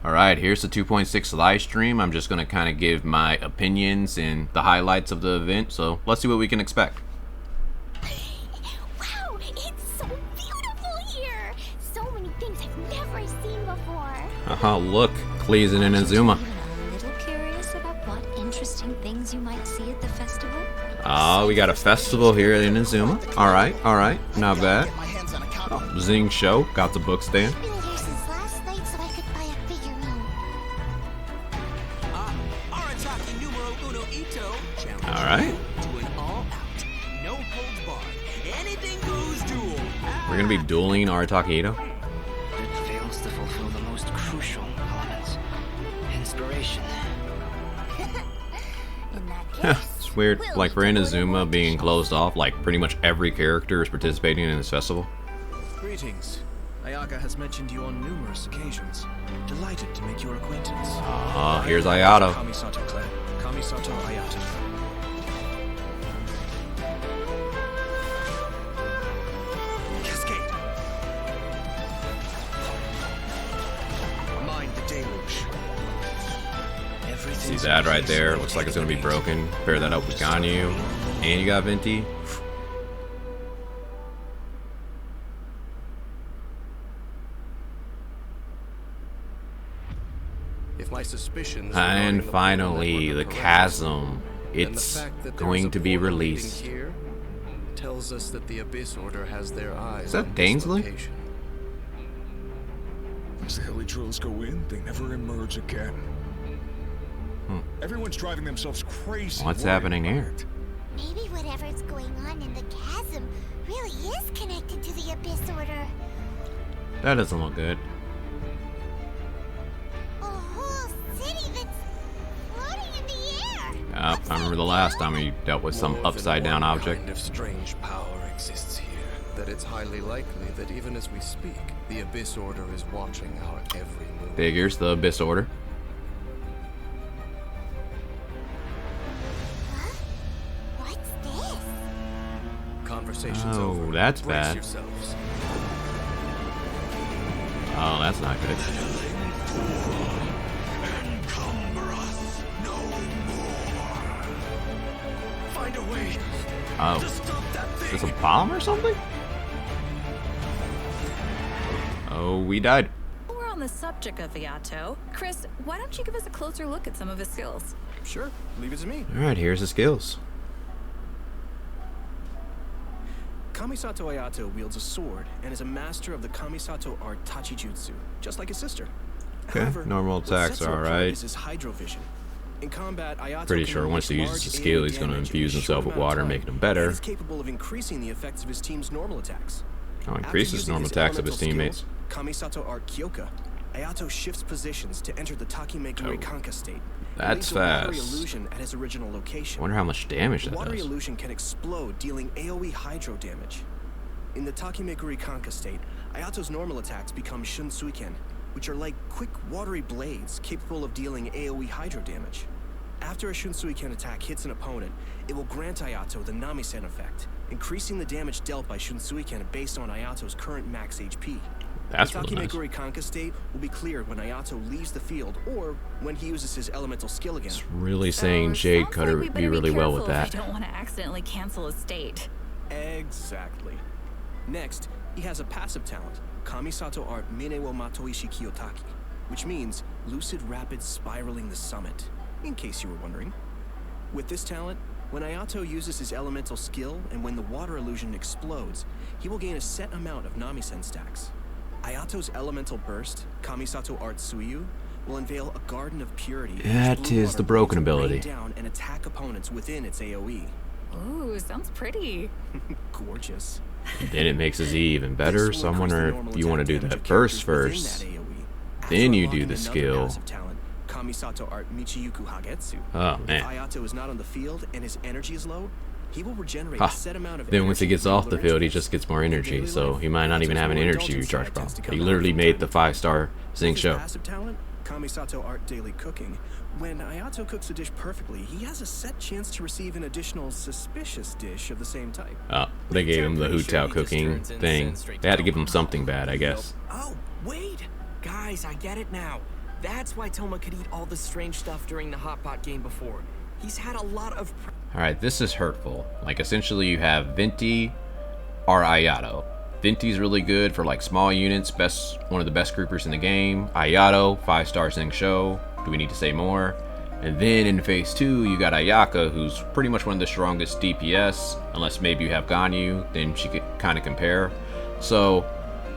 Alright, here's the 2.6 live stream. I'm just going to kind of give my opinions and the highlights of the event, so let's see what we can expect. Wow, it's so beautiful here! So many things I've never seen before. Look, Qilin and Azuma. Even a little curious about what interesting things you might see at the festival? Oh, we got a festival here in Azuma. Alright, not bad. Oh, Zing Show, got the book stand. Been here since last night so I could buy a figurine. Arataki numero uno Ito. Alright. To an all-out, no holds barred, anything goes duel. We're gonna be dueling Arataki Ito. It fails to fulfill the most crucial elements. Inspiration. In that case, It's weird, we'll like need for to Inazuma learn being more closed off, like pretty much every character is participating in this festival. Greetings. Ayaka has mentioned you on numerous occasions. Delighted to make your acquaintance. Here's Ayato. Kamisato clan. Kamisato Ayato. Cascade. Mind the deluge. See that right there? Looks like it's gonna be broken. Pair that up with Ganyu. And you got Venti. If my suspicions And regarding the finally, portal the network are Chasm. correct, then the It's fact that there is going a to be portal leading released. here tells us that the Abyss Order has their eyes Is that on this Dainsley? location. As the heli drills go in, they never emerge again. Everyone's driving themselves crazy. What's worrying happening about here? it. Maybe whatever's going on in the chasm really is connected to the Abyss Order. That doesn't look good. A whole city that's floating in the air. I remember the last time we dealt with some More than upside down one object. kind of strange power exists here. That it's highly likely that even as we speak, the Abyss Order is watching our every move. Figures the Abyss Order. Huh? What's this? Conversation's Oh, over. that's Brace bad. yourselves. Oh, that's not good. Find a way Oh, to stop that thing. is this a bomb or something? Oh, we died. We're on the subject of Ayato. Chris, why don't you give us a closer look at some of his skills? Sure, leave it to me. Alright, here's the skills. Kamisato Ayato wields a sword and is a master of the Kamisato art Tachijutsu, just like his sister. Okay, normal what attacks sets him are apart alright. is his hydrovision. In combat, Ayato Pretty can sure once he unleash uses the large skill, AoE he's going to damage in a infuse short himself with amount of water, time, making him and better. is capable of increasing the effects of his team's normal attacks. Oh, After increases using normal his attacks of his elemental teammates. skills, Kamisato Art Kyoka, Ayato shifts positions to enter the Takimegure Oh, Kanka state. that's Leaves a watery fast. illusion at his original location. Wonder how much damage The that watery does. illusion can explode, dealing AoE hydro damage. In the Takimegure Kanka state, Ayato's normal attacks become Shunsuiken, which are like quick watery blades capable of dealing AoE hydro damage. After a Shunsuiken attack hits an opponent, it will grant Ayato the Namisen effect, increasing the damage dealt by Shunsuiken based on Ayato's current max HP. That's the really nice. Takimegure Kanka state will be cleared when Ayato leaves the field or when he uses his elemental skill again. It's really saying Jade sounds could like we do better really be well with careful that. if we don't want to accidentally cancel a state. Exactly. Next, he has a passive talent, Kamisato Art Mine wo Matoishi Kiyotaki, which means lucid rapid spiraling the summit, in case you were wondering. With this talent, when Ayato uses his elemental skill and when the water illusion explodes, he will gain a set amount of Namisen stacks. Ayato's elemental burst, Kamisato Art Suiyu, will unveil a garden of purity. in which That blue is water the broken blades will rain ability. down and attack opponents within its AoE. Ooh, sounds pretty. Gorgeous. Then it makes his E even better, This so will I'm increase the wondering normal if you want to attack do damage that of burst characters first. within that AoE. Then After you do unlocking the another skill. passive talent, Kamisato Art Michiyuku Hagetsu. Oh, If man. Ayato is not on the field and his energy is low, he will regenerate Ha. a set amount of Then once he energy gets from off the lunar field, he intervals. just gets more In energy, daily so life, he might not even Ayato's have an more energy indulgent recharge side problem. tends to He come out literally from made time the to 5-star Zing With his show. passive talent, Kamisato Art Daily Cooking, when Ayato cooks a dish perfectly, he has a set chance to receive an additional suspicious dish of the same type. Oh, they gave him the Pretty sure Hu Tao he just cooking turns thing. incense straight They had to to give him hell. something bad, I guess. Oh, wait! Guys, I get it now. That's why Toma could eat all the strange stuff during the hot pot game before. He's had a lot of... Alright, this is hurtful. Like, essentially you have Venti or Ayato. Venti's really good for like small units, one of the best groupers in the game. Ayato, 5-star Zing Show. Do we need to say more? And then in phase 2, you got Ayaka, who's pretty much one of the strongest DPS. Unless maybe you have Ganyu, then she could kind of compare. So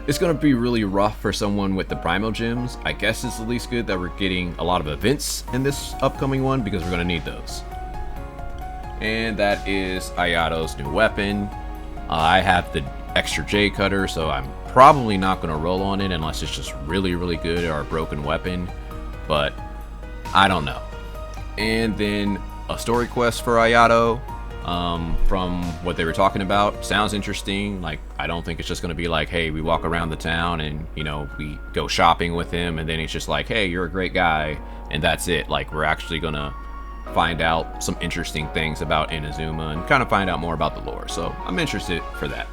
it's going to be really rough for someone with the Primogems. I guess it's at least good that we're getting a lot of events in this upcoming one, because we're going to need those. And that is Ayato's new weapon. I have the extra J cutter, so I'm probably not going to roll on it unless it's just really, really good or a broken weapon. But I don't know. And then a story quest for Ayato. From what they were talking about, sounds interesting. Like, I don't think it's just going to be like, hey, we walk around the town and, you know, we go shopping with him, and then it's just like, hey, you're a great guy, and that's it. Like, we're actually going to find out some interesting things about Inazuma and kind of find out more about the lore. So I'm interested for that.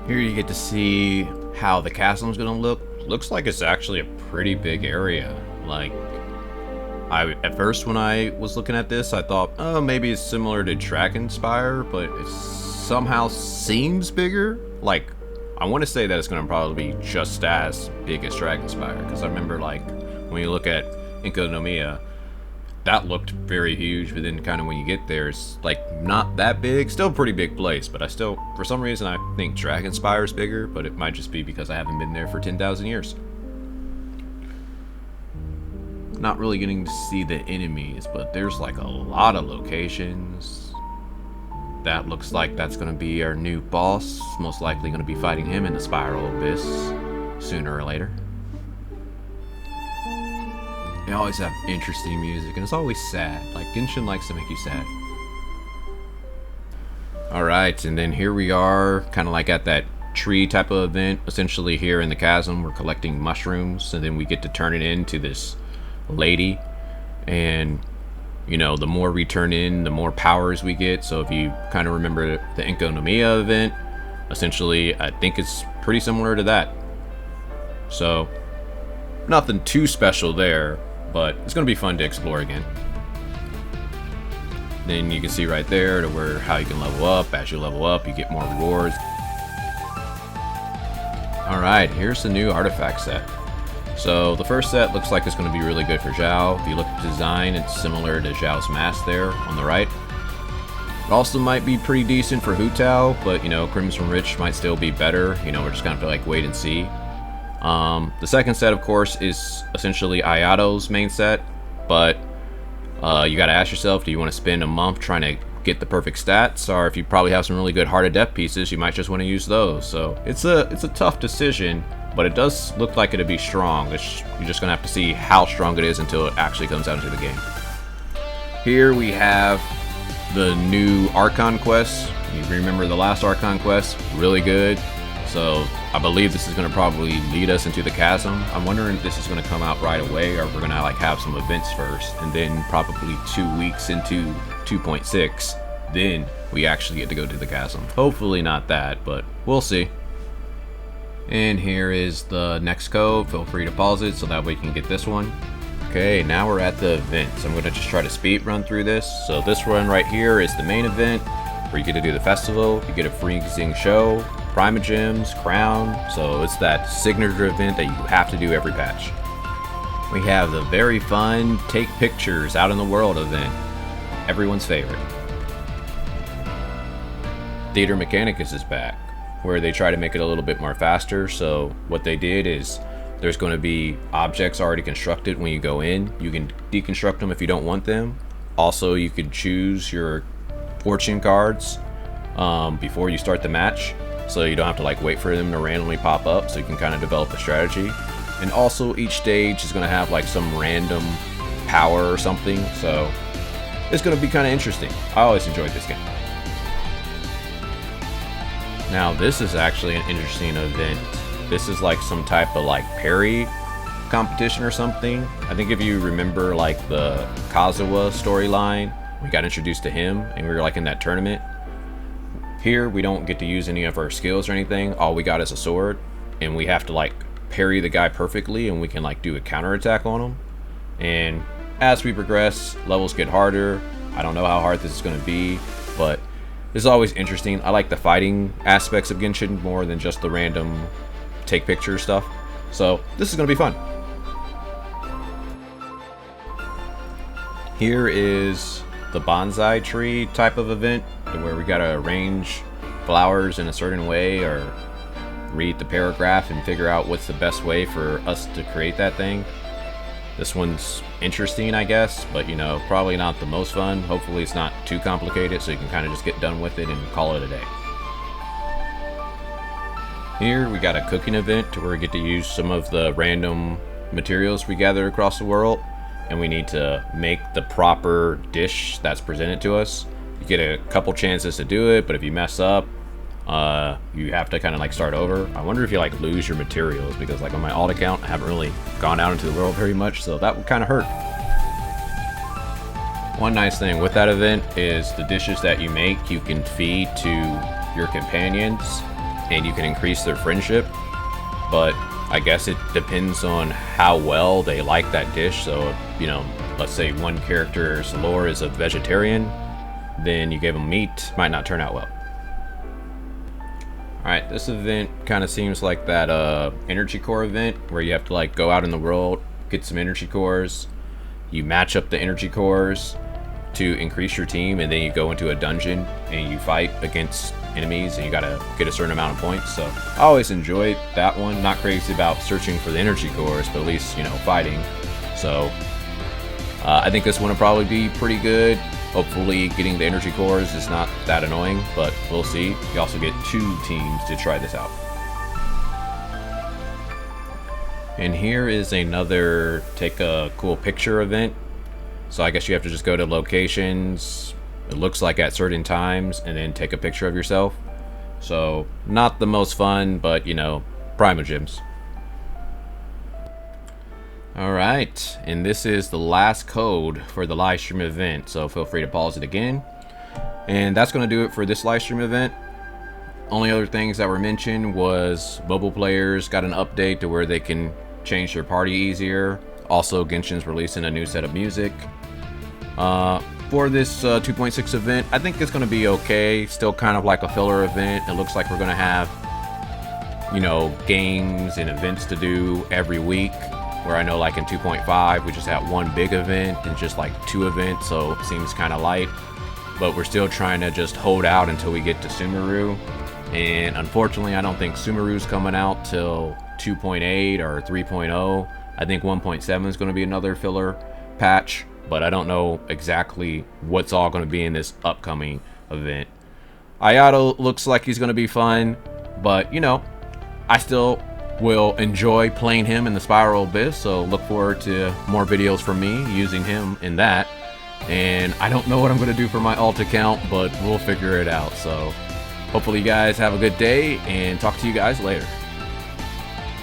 Here you get to see how the chasm's going to look. Looks like it's actually a pretty big area. Like, at first when I was looking at this, I thought, oh, maybe it's similar to Dragonspire, but it somehow seems bigger. Like, I want to say that it's going to probably be just as big as Dragonspire, because I remember, like, when you look at Sangonomiya, that looked very huge, but then kind of when you get there, it's like not that big. Still a pretty big place, but I still, for some reason, I think Dragonspire is bigger, but it might just be because I haven't been there for 10,000 years. Not really getting to see the enemies, but there's like a lot of locations. That looks like that's going to be our new boss. Most likely going to be fighting him in the Spiral Abyss sooner or later. They always have interesting music, and it's always sad. Like, Genshin likes to make you sad. Alright, and then here we are, kind of like at that tree type of event. Essentially here in the chasm, we're collecting mushrooms, and then we get to turn it into this lady. And, you know, the more we turn in, the more powers we get. So if you kind of remember the Sangonomiya event, essentially, I think it's pretty similar to that. So, nothing too special there, but it's going to be fun to explore again. Then you can see right there to where how you can level up. As you level up, you get more rewards. Alright, here's the new artifact set. So the first set looks like it's going to be really good for Zhao. If you look at the design, it's similar to Zhao's mask there on the right. It also might be pretty decent for Hu Tao, but, you know, Crimson Rich might still be better. You know, we're just going to have to like wait and see. The second set, of course, is essentially Ayato's main set, but you got to ask yourself, do you want to spend a month trying to get the perfect stats, or if you probably have some really good Heart of Death pieces, you might just want to use those. So it's a tough decision, but it does look like it'll be strong. You're just gonna have to see how strong it is until it actually comes out into the game. Here we have the new Archon quest. You remember the last Archon quest? Really good. So I believe this is going to probably lead us into the chasm. I'm wondering if this is going to come out right away, or if we're going to like have some events first, and then probably 2 weeks into 2.6, then we actually get to go to the chasm. Hopefully not that, but we'll see. And here is the next code. Feel free to pause it so that way you can get this one. Okay, now we're at the events. I'm going to just try to speed run through this. So this one right here is the main event, where you get to do the festival. You get a free Zing Show, Primogems, Crown. So it's that signature event that you have to do every patch. We have the very fun take pictures out in the world event. Everyone's favorite. Theater Mechanicus is back, where they try to make it a little bit more faster. So what they did is there's going to be objects already constructed when you go in. You can deconstruct them if you don't want them. Also, you can choose your fortune cards before you start the match, so you don't have to like wait for them to randomly pop up, so you can kind of develop a strategy. And also each stage is going to have like some random power or something, so it's going to be kind of interesting. I always enjoyed this game. Now this is actually an interesting event. This is like some type of like parry competition or something. I think if you remember like the Kazuha storyline, we got introduced to him and we were like in that tournament. Here we don't get to use any of our skills or anything. All we got is a sword, and we have to like parry the guy perfectly and we can like do a counterattack on him. And as we progress, levels get harder. I don't know how hard this is going to be, but it's always interesting. I like the fighting aspects of Genshin more than just the random take picture stuff. So this is going to be fun. Here is the bonsai tree type of event where we got to arrange flowers in a certain way or read the paragraph and figure out what's the best way for us to create that thing. This one's interesting, I guess, but you know, probably not the most fun. Hopefully it's not too complicated so you can kind of just get done with it and call it a day. Here we got a cooking event to where we get to use some of the random materials we gather across the world, and we need to make the proper dish that's presented to us. You get a couple chances to do it, but if you mess up, you have to kind of like start over. I wonder if you like lose your materials, because like on my alt account I haven't really gone out into the world very much, so that would kind of hurt. One nice thing with that event is the dishes that you make you can feed to your companions and you can increase their friendship, but I guess it depends on how well they like that dish. So, you know, let's say one character's lore is a vegetarian, then you give them meat, might not turn out well. Alright, this event kind of seems like that energy core event where you have to like go out in the world, get some energy cores, you match up the energy cores to increase your team, and then you go into a dungeon and you fight against enemies and you gotta get a certain amount of points. So I always enjoyed that one. Not crazy about searching for the energy cores, but at least, you know, fighting. So I think this one will probably be pretty good. Hopefully getting the energy cores is not that annoying, but we'll see. You also get 2 teams to try this out. And here is another take a cool picture event. So I guess you have to just go to locations, it looks like at certain times, and then take a picture of yourself. So not the most fun, but you know, primogems. Alright, and this is the last code for the livestream event, so feel free to pause it again. And that's going to do it for this livestream event. Only other things that were mentioned was mobile players got an update to where they can change their party easier. Also, Genshin's releasing a new set of music. For this 2.6 event, I think it's going to be okay. Still kind of like a filler event. It looks like we're going to have, you know, games and events to do every week. Where I know like in 2.5 we just had one big event and just like 2 events, so it seems kind of light. But we're still trying to just hold out until we get to Sumeru. And unfortunately I don't think Sumeru's coming out till 2.8 or 3.0. I think 1.7 is going to be another filler patch, but I don't know exactly what's all going to be in this upcoming event. Ayato looks like he's going to be fun, but you know, I still will enjoy playing him in the Spiral Abyss, so look forward to more videos from me using him in that. And I don't know what I'm going to do for my alt account, but we'll figure it out. So hopefully you guys have a good day, and talk to you guys later.